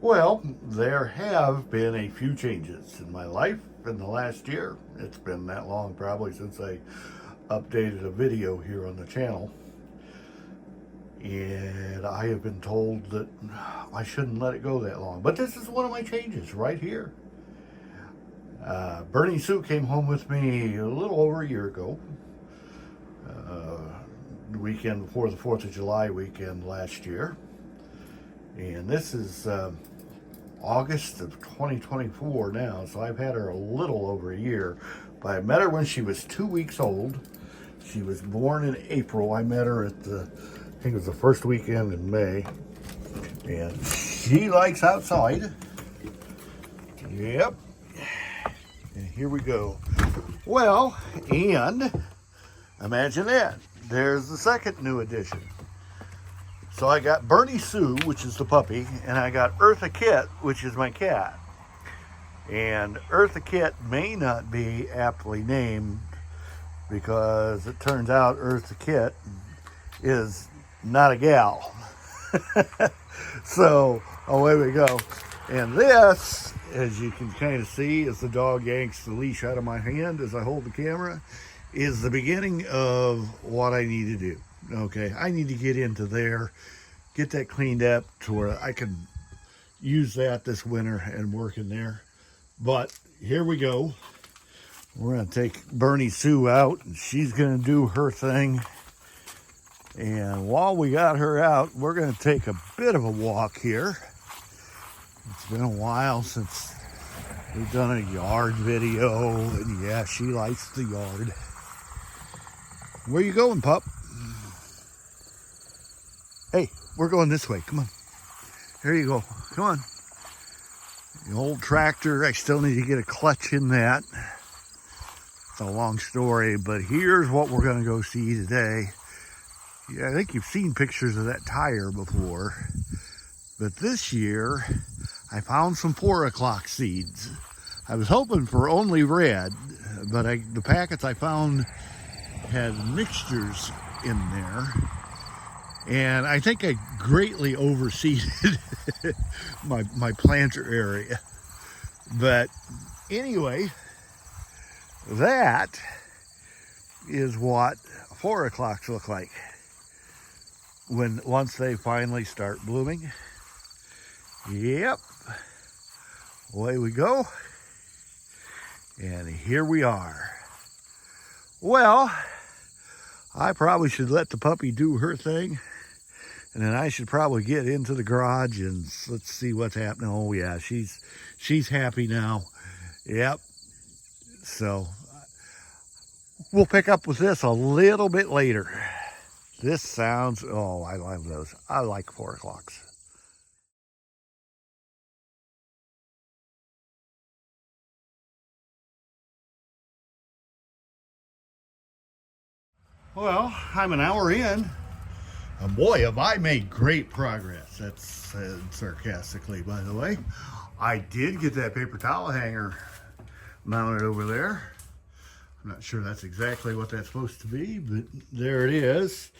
Well, there have been a few changes in my life in the last year. It's been that long probably since I updated a video here on the channel. And I have been told that I shouldn't let it go that long. But this is one of my changes right here. Bernie Sue came home with me a little over a year ago. The weekend before the 4th of July weekend last year. And this is August of 2024 now, so I've had her a little over a year. But I met her when she was 2 weeks old. She was born in April. I met her at I think it was the first weekend in May. And she likes outside. Yep. And here we go. Well, and imagine that. There's the second new addition. So I got Bernie Sue, which is the puppy, and I got Eartha Kitt, which is my cat. And Eartha Kitt may not be aptly named because it turns out Eartha Kitt is not a gal. So away we go. And this, as you can kind of see, as the dog yanks the leash out of my hand as I hold the camera, is the beginning of what I need to do. Okay, I need to get into there, get that cleaned up to where I can use that this winter and work in there. But here we go. We're going to take Bernie Sue out, and she's going to do her thing. And while we got her out, we're going to take a bit of a walk here. It's been a while since we've done a yard video, and yeah, she likes the yard. Where you going, pup? Hey, we're going this way. Come on. There you go. Come on. The old tractor, I still need to get a clutch in that. It's a long story, but here's what we're going to go see today. Yeah, I think you've seen pictures of that tire before. But this year, I found some 4 o'clock seeds. I was hoping for only red, but the packets I found had mixtures in there. And I think I greatly overseeded my planter area. But anyway, that is what 4 o'clocks look like once they finally start blooming. Yep. Away we go. And here we are. Well, I probably should let the puppy do her thing. And then I should probably get into the garage and let's see what's happening. Oh yeah, she's happy now. Yep. So we'll pick up with this a little bit later. This sounds, oh, I love those. I like 4 o'clocks. Well, I'm an hour in. And boy, have I made great progress. That's said sarcastically, by the way. I did get that paper towel hanger mounted over there. I'm not sure that's exactly what that's supposed to be, but there it is.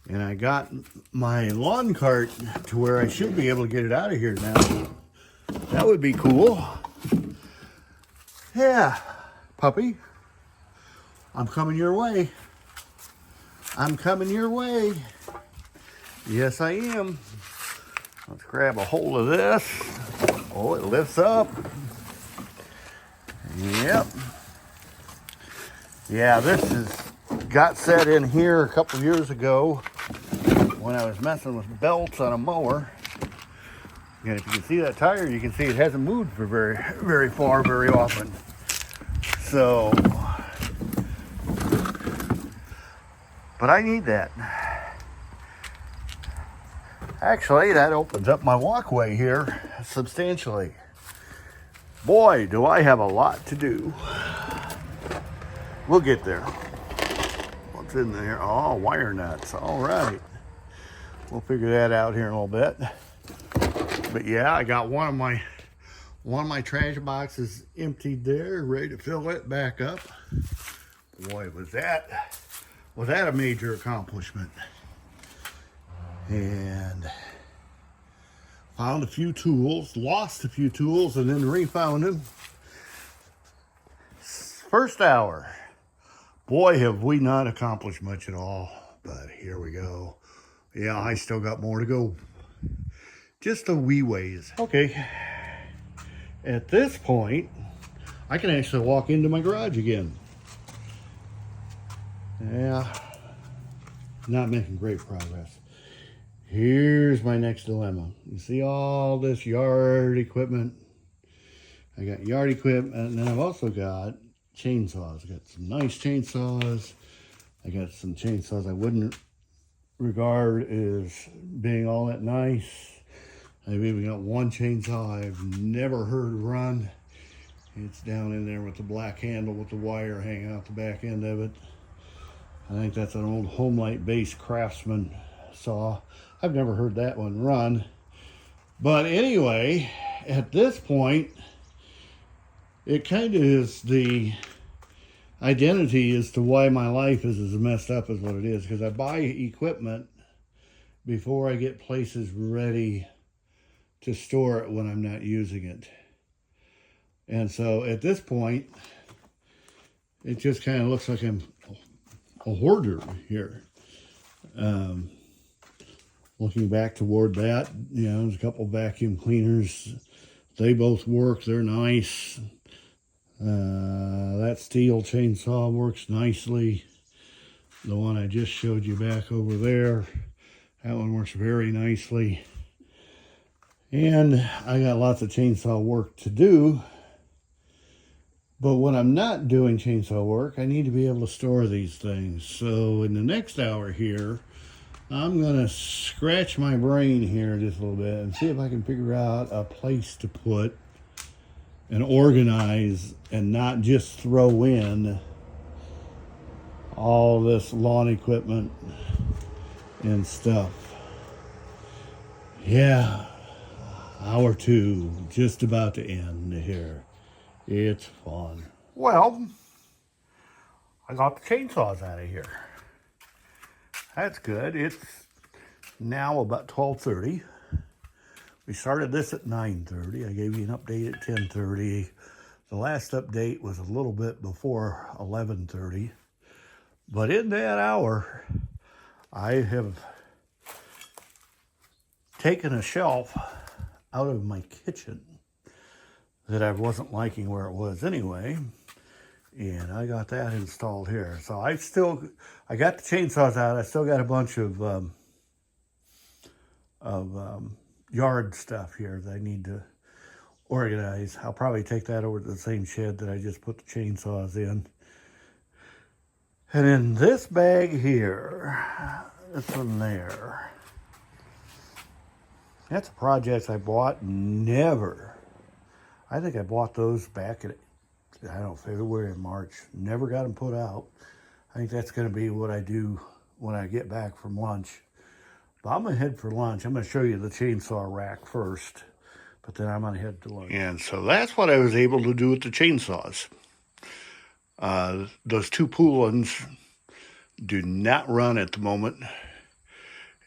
And I got my lawn cart to where I should be able to get it out of here now. That would be cool. Yeah, puppy, I'm coming your way. I'm coming your way. Yes, I am. Let's grab a hold of this. Oh, it lifts up. Yep. Yeah, got set in here a couple years ago when I was messing with belts on a mower. And if you can see that tire, you can see it hasn't moved for very, very far, very often. So, but I need that. Actually, that opens up my walkway here substantially. Boy, do I have a lot to do. We'll get there. What's in there? Oh, wire nuts. All right. We'll figure that out here in a little bit. But yeah, I got one of my trash boxes emptied there, ready to fill it back up. Boy, was that a major accomplishment. And Found a few tools, lost a few tools, and then refound them. First hour. Boy, have we not accomplished much at all, but here we go. Yeah, I still got more to go. Just a wee ways. Okay, at this point, I can actually walk into my garage again. Yeah, not making great progress. Here's my next dilemma. You see all this yard equipment? I got yard equipment, and then I've also got chainsaws. I got some nice chainsaws. I got some chainsaws I wouldn't regard as being all that nice. I've even got one chainsaw I've never heard run. It's down in there with the black handle with the wire hanging out the back end of it. I think that's an old Homelight based Craftsman saw. I've never heard that one run. But anyway, at this point, it kind of is the identity as to why my life is as messed up as what it is. Because I buy equipment before I get places ready to store it when I'm not using it. And so at this point, it just kind of looks like I'm a hoarder here. Looking back toward that, you know, there's a couple vacuum cleaners. They both work. They're nice. That steel chainsaw works nicely. The one I just showed you back over there, that one works very nicely. And I got lots of chainsaw work to do. But when I'm not doing chainsaw work, I need to be able to store these things. So in the next hour here, I'm going to scratch my brain here just a little bit and see if I can figure out a place to put and organize and not just throw in all this lawn equipment and stuff. Yeah, hour two, just about to end here. It's fun. Well, I got the chainsaws out of here. That's good. It's now about 12:30. We started this at 9:30. I gave you an update at 10:30. The last update was a little bit before 11:30. But in that hour, I have taken a shelf out of my kitchen that I wasn't liking where it was anyway. And I got that installed here. So I got the chainsaws out. I still got a bunch of yard stuff here that I need to organize. I'll probably take that over to the same shed that I just put the chainsaws in. And in this bag here, this one there, that's a project I bought I think I bought those back at, I don't know, February and March. Never got them put out. I think that's going to be what I do when I get back from lunch. But I'm going to head for lunch. I'm going to show you the chainsaw rack first, but then I'm going to head to lunch. And so that's what I was able to do with the chainsaws. Those two Poolins do not run at the moment.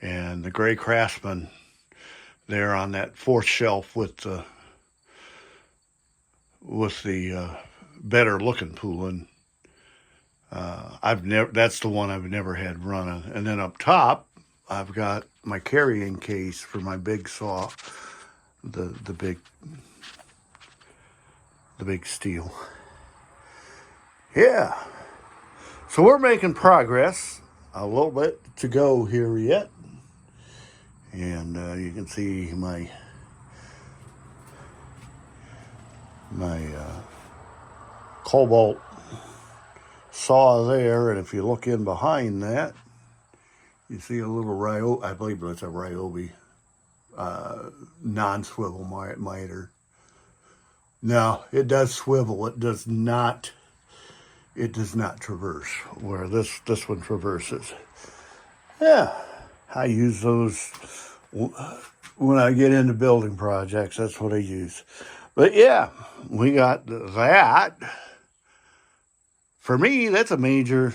And the gray Craftsman, they're on that fourth shelf with the better looking Poolin. That's the one I've never had running. And then up top, I've got my carrying case for my big saw, the big steel. Yeah. So we're making progress. A little bit to go here yet. And you can see my cobalt saw there, and if you look in behind that, you see a little Ryobi, I believe that's a Ryobi non-swivel miter. No, it does swivel. It does not traverse, where this one traverses. Yeah, I use those when I get into building projects. That's what I use. But yeah, we got that. For me, that's a major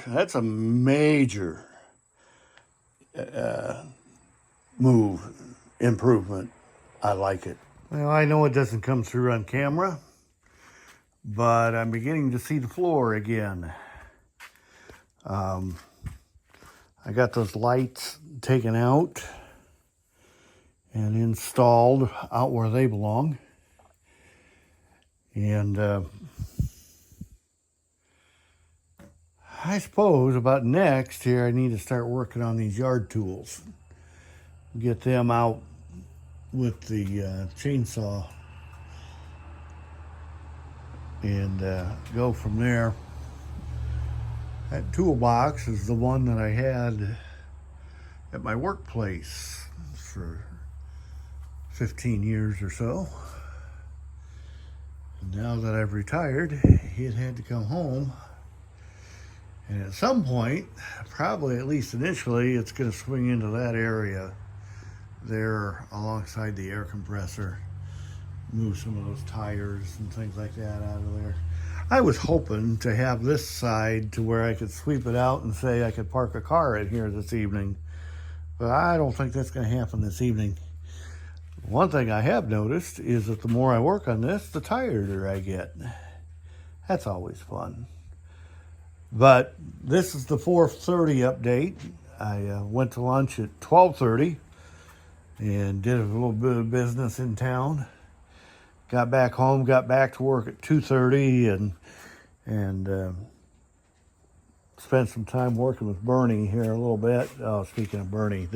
move, improvement I like it. Well, I know it doesn't come through on camera, but I'm beginning to see the floor again. I got those lights taken out and installed out where they belong. And I suppose about next here, I need to start working on these yard tools. Get them out with the chainsaw and go from there. That toolbox is the one that I had at my workplace for 15 years or so. And now that I've retired, it had to come home. And at some point, probably at least initially, it's going to swing into that area there alongside the air compressor. Move some of those tires and things like that out of there. I was hoping to have this side to where I could sweep it out and say I could park a car in here this evening. But I don't think that's going to happen this evening. One thing I have noticed is that the more I work on this, the tireder I get. That's always fun. But this is the 4:30 update. I went to lunch at 12:30 and did a little bit of business in town. Got back home, got back to work at 2:30 and spent some time working with Bernie here a little bit. Oh, speaking of Bernie,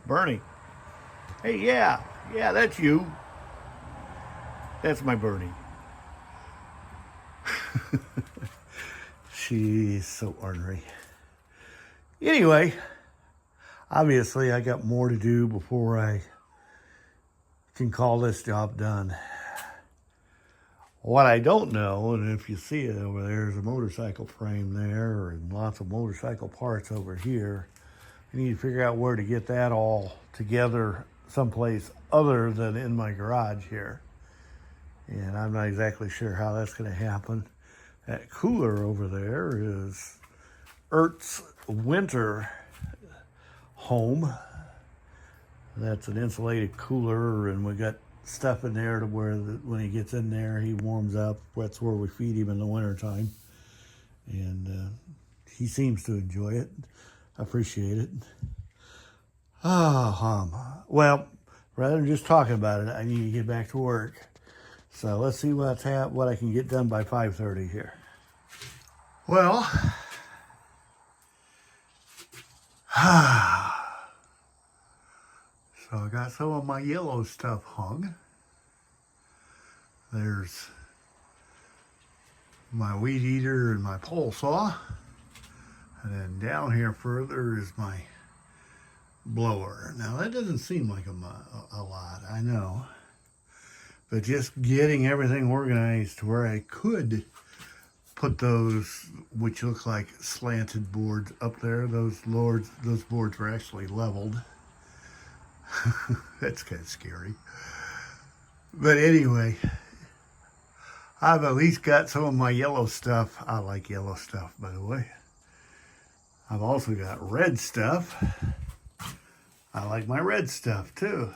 Bernie. Hey, yeah, that's you. That's my Bernie. She's so ornery. Anyway, obviously I got more to do before I can call this job done. What I don't know, and if you see it over there, there's a motorcycle frame there and lots of motorcycle parts over here. I need to figure out where to get that all together someplace other than in my garage here. And I'm not exactly sure how that's going to happen. That cooler over there is Ert's winter home. That's an insulated cooler, and we got stuff in there to where when he gets in there, he warms up. That's where we feed him in the wintertime. And he seems to enjoy it. I appreciate it. Well, rather than just talking about it, I need to get back to work. So let's see what I can get done by 5:30 here. Well, so I got some of my yellow stuff hung. There's my weed eater and my pole saw. And then down here further is my blower. Now that doesn't seem like a lot, I know. But just getting everything organized to where I could put those, which look like slanted boards up there. Those boards were actually leveled. That's kind of scary. But anyway, I've at least got some of my yellow stuff. I like yellow stuff, by the way. I've also got red stuff. I like my red stuff too.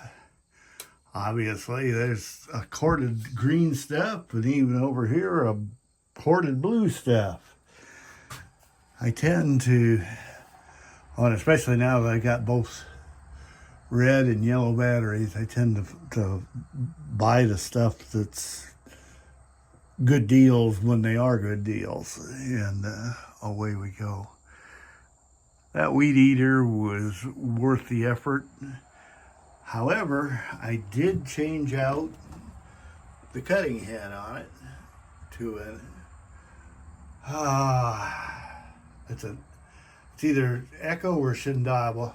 Obviously, there's a corded green stuff, and even over here, a corded blue stuff. I tend to, and especially now that I got both red and yellow batteries, I tend to buy the stuff that's good deals when they are good deals, and away we go. That weed eater was worth the effort. However, I did change out the cutting head on it to it's either Echo or Shindaba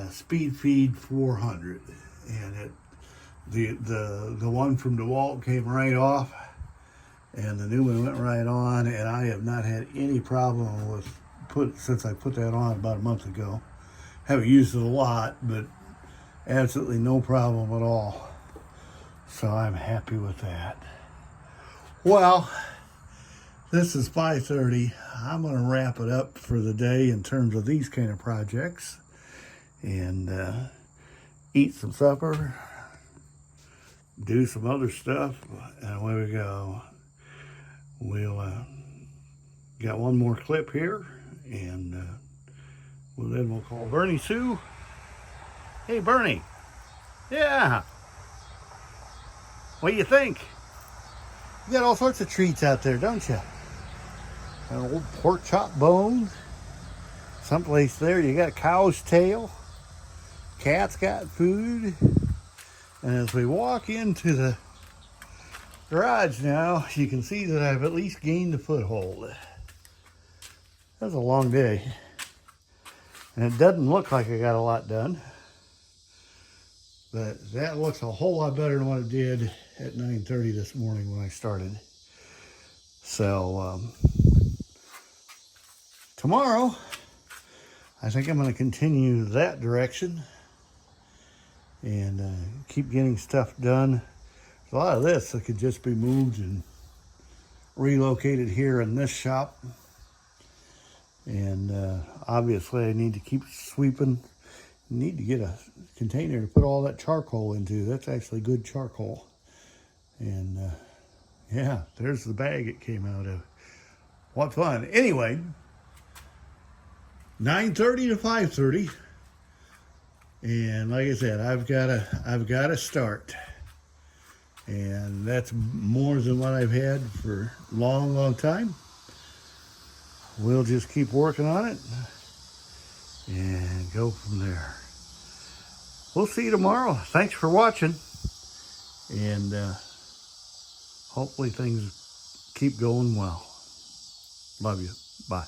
Speed Feed 400, and the one from DeWalt came right off, and the new one went right on, and I have not had any problem with since I put that on about a month ago. Haven't used it a lot, but absolutely no problem at all. So I'm happy with that. Well, this is 5:30. I'm going to wrap it up for the day in terms of these kind of projects. And eat some supper, do some other stuff, and away we go. We'll got one more clip here, and then we'll call Bernie Sue. Hey, Bernie. Yeah. What do you think? You got all sorts of treats out there, don't you? An old pork chop bone. Someplace there you got a cow's tail. Cat's got food. And as we walk into the garage now, you can see that I've at least gained a foothold. That was a long day. And it doesn't look like I got a lot done. But that looks a whole lot better than what it did at 9:30 this morning when I started. So, tomorrow, I think I'm going to continue that direction and keep getting stuff done. A lot of this that could just be moved and relocated here in this shop. And obviously I need to keep sweeping. Need to get a container to put all that charcoal into. That's actually good charcoal. And yeah, there's the bag it came out of. What fun. Anyway, 9:30 to 5:30. And like I said, I've got to start. And that's more than what I've had for a long, long time. We'll just keep working on it and go from there. We'll see you tomorrow. Thanks for watching. And hopefully things keep going well. Love you. Bye.